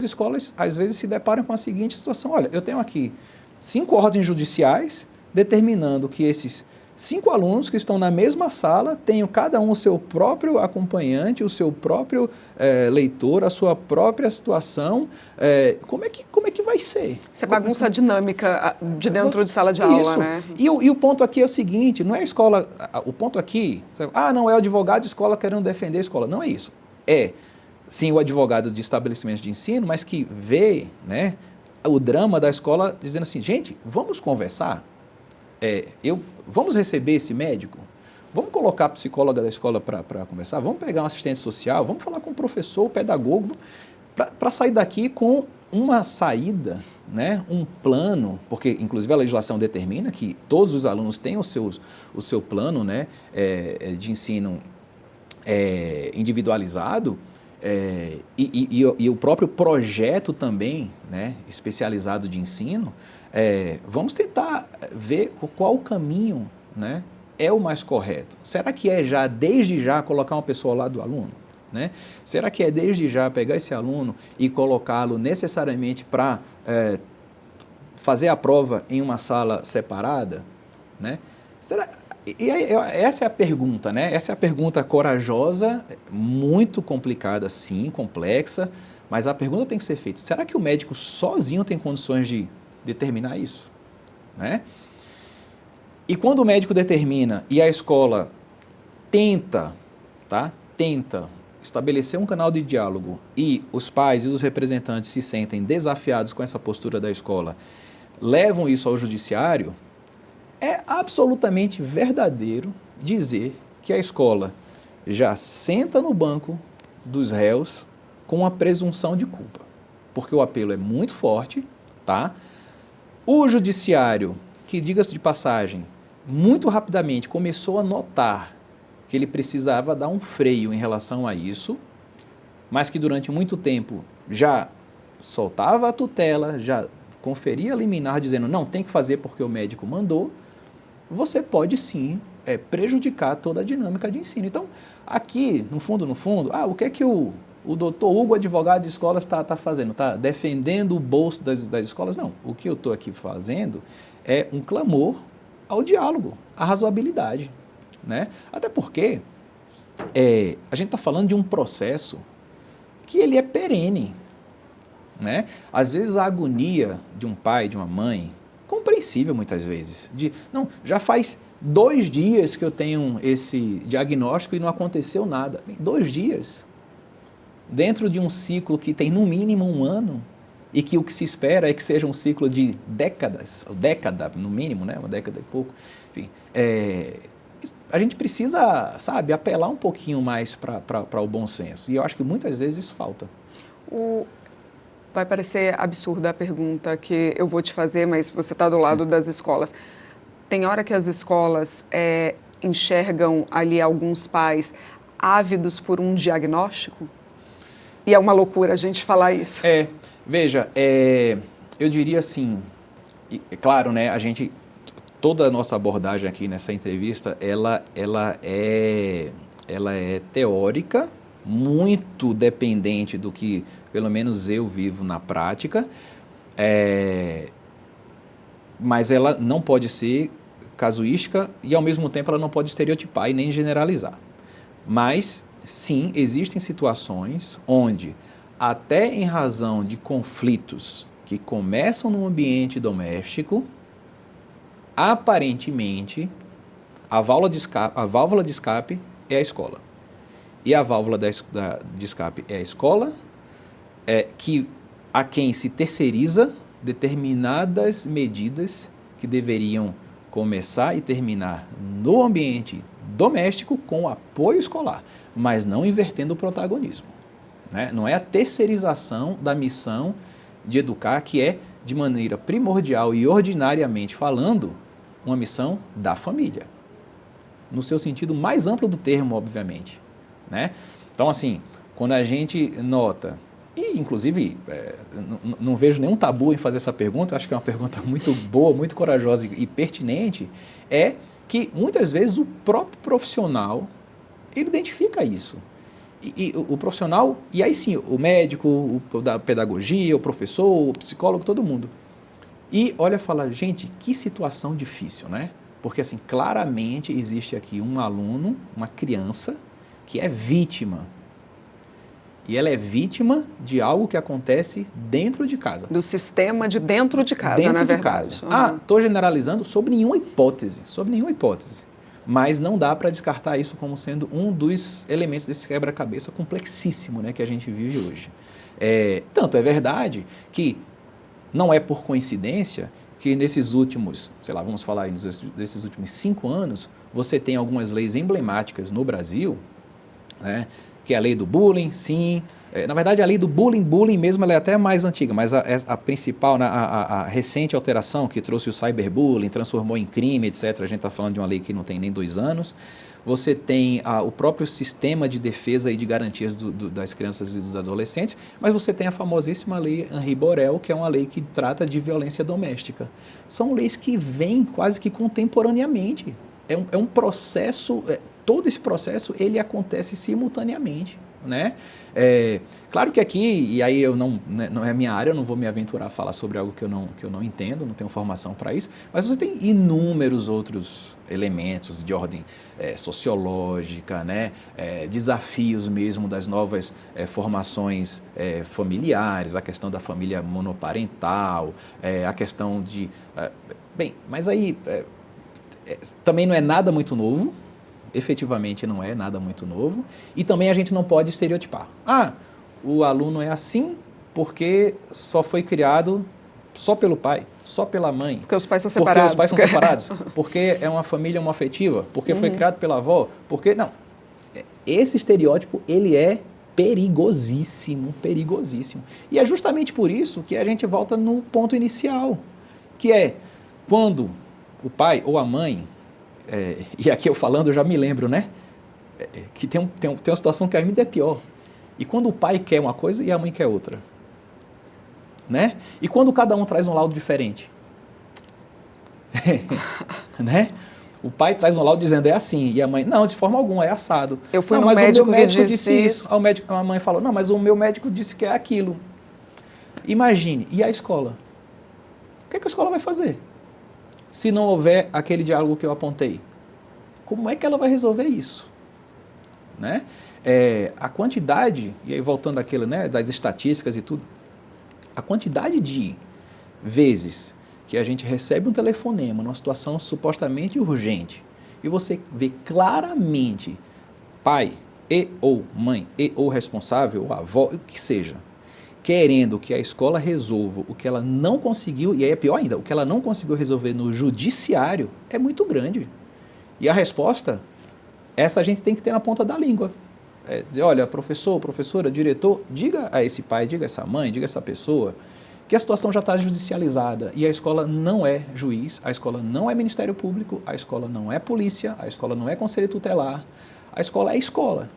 As escolas, às vezes, se deparam com a seguinte situação: olha, eu tenho aqui 5 ordens judiciais determinando que esses 5 alunos que estão na mesma sala tenham cada um o seu próprio acompanhante, o seu próprio leitor, a sua própria situação. Como é que vai ser? Você bagunça a dinâmica de dentro de sala de aula, né? E o ponto aqui é o seguinte: não é a escola. O ponto aqui, não é o advogado de escola querendo defender a escola. Não é isso. Sim, o advogado de estabelecimento de ensino, mas que vê, né, o drama da escola dizendo assim: gente, vamos conversar, vamos receber esse médico, vamos colocar a psicóloga da escola para conversar, vamos pegar um assistente social, vamos falar com o professor, o pedagogo, para sair daqui com uma saída, né, um plano, porque inclusive a legislação determina que todos os alunos têm o seu plano, né, de ensino individualizado. E o próprio projeto também, né, especializado de ensino, vamos tentar ver qual o caminho, né, é o mais correto. Será que é desde já colocar uma pessoa ao lado do aluno? Né? Será que é desde já pegar esse aluno e colocá-lo necessariamente para fazer a prova em uma sala separada? Né? Essa é a pergunta, né? Essa é a pergunta corajosa, muito complicada, sim, complexa, mas a pergunta tem que ser feita: será que o médico sozinho tem condições de determinar isso? Né? E quando o médico determina e a escola tenta estabelecer um canal de diálogo e os pais e os representantes se sentem desafiados com essa postura da escola, levam isso ao judiciário, é absolutamente verdadeiro dizer que a escola já senta no banco dos réus com a presunção de culpa, porque o apelo é muito forte, tá? O judiciário, que, diga-se de passagem, muito rapidamente começou a notar que ele precisava dar um freio em relação a isso, mas que durante muito tempo já soltava a tutela, já conferia a liminar dizendo não, tem que fazer porque o médico mandou. Você pode sim prejudicar toda a dinâmica de ensino. Então, aqui, no fundo, o que é que o doutor Hugo, advogado de escolas, está fazendo? Está defendendo o bolso das escolas? Não, o que eu estou aqui fazendo é um clamor ao diálogo, à razoabilidade. Né? Até porque a gente está falando de um processo que ele é perene. Né? Às vezes a agonia de um pai, de uma mãe, compreensível muitas vezes, já faz 2 dias que eu tenho esse diagnóstico e não aconteceu nada. 2 dias, dentro de um ciclo que tem no mínimo 1 ano, e que o que se espera é que seja um ciclo de décadas, ou década no mínimo, né? 1 década e pouco, enfim, a gente precisa, apelar um pouquinho mais para o bom senso, e eu acho que muitas vezes isso falta. Vai parecer absurda a pergunta que eu vou te fazer, mas você está do lado das escolas. Tem hora que as escolas enxergam ali alguns pais ávidos por um diagnóstico? E é uma loucura a gente falar isso. Veja, eu diria assim, claro, né, toda a nossa abordagem aqui nessa entrevista, ela é teórica, muito dependente do que, pelo menos eu vivo na prática, mas ela não pode ser casuística e, ao mesmo tempo, ela não pode estereotipar e nem generalizar. Mas, sim, existem situações onde, até em razão de conflitos que começam no ambiente doméstico, aparentemente, a válvula de escape é a escola. E a válvula de escape é a escola, a quem se terceiriza determinadas medidas que deveriam começar e terminar no ambiente doméstico com apoio escolar, mas não invertendo o protagonismo. Né? Não é a terceirização da missão de educar que é, de maneira primordial e ordinariamente falando, uma missão da família, no seu sentido mais amplo do termo, obviamente. Né? Então, assim, quando a gente nota, e inclusive não vejo nenhum tabu em fazer essa pergunta, acho que é uma pergunta muito boa, muito corajosa e pertinente, é que muitas vezes o próprio profissional, ele identifica isso. E o profissional, e aí sim, o médico, o da pedagogia, o professor, o psicólogo, todo mundo. E olha, fala, gente, que situação difícil, né? Porque assim, claramente existe aqui um aluno, uma criança, que é vítima. E ela é vítima de algo que acontece dentro de casa. Do sistema de dentro de casa, Dentro na de verdade. casa. Ah, estou generalizando sobre nenhuma hipótese, mas não dá para descartar isso como sendo um dos elementos desse quebra-cabeça complexíssimo, né, que a gente vive hoje. Tanto é verdade que não é por coincidência que nesses últimos, sei lá, vamos falar aí desses últimos 5 anos, você tem algumas leis emblemáticas no Brasil, né, que é a lei do bullying, sim. Na verdade, a lei do bullying mesmo, ela é até mais antiga, mas a principal, né, a recente alteração que trouxe o cyberbullying, transformou em crime, etc. A gente está falando de uma lei que não tem nem 2 anos. Você tem o próprio sistema de defesa e de garantias das crianças e dos adolescentes, mas você tem a famosíssima lei Henri Borel, que é uma lei que trata de violência doméstica. São leis que vêm quase que contemporaneamente. É um processo, todo esse processo, ele acontece simultaneamente, né? Claro que aqui, e aí não é minha área, eu não vou me aventurar a falar sobre algo que eu não entendo, não tenho formação para isso, mas você tem inúmeros outros elementos de ordem sociológica, né? Desafios mesmo das novas formações familiares, a questão da família monoparental, a questão de... bem, mas aí também não é nada muito novo, efetivamente não é nada muito novo, e também a gente não pode estereotipar. O aluno é assim porque só foi criado só pelo pai, só pela mãe. Porque os pais são separados. Porque os pais são separados, porque é uma família homoafetiva, porque foi criado pela avó, porque... Não, esse estereótipo, ele é perigosíssimo, perigosíssimo. E é justamente por isso que a gente volta no ponto inicial, que é quando o pai ou a mãe... e aqui eu falando, eu já me lembro, né? Que tem uma situação que ainda é pior. E quando o pai quer uma coisa e a mãe quer outra. Né? E quando cada um traz um laudo diferente. Né? O pai traz um laudo dizendo é assim, e a mãe, não, de forma alguma, é assado. Eu fui no mas médico, o meu médico disse isso. A mãe falou, não, mas o meu médico disse que é aquilo. Imagine, e a escola? O que a escola vai fazer? Se não houver aquele diálogo que eu apontei, como é que ela vai resolver isso? Né? A quantidade, e aí voltando àquilo, né, das estatísticas e tudo, a quantidade de vezes que a gente recebe um telefonema numa situação supostamente urgente e você vê claramente pai e ou mãe e ou responsável, ou avó, o que seja, querendo que a escola resolva o que ela não conseguiu, e aí é pior ainda, o que ela não conseguiu resolver no judiciário é muito grande. E a resposta, essa a gente tem que ter na ponta da língua. Dizer, olha, professor, professora, diretor, diga a esse pai, diga a essa mãe, diga a essa pessoa, que a situação já está judicializada e a escola não é juiz, a escola não é Ministério Público, a escola não é polícia, a escola não é conselho tutelar, a escola é escola.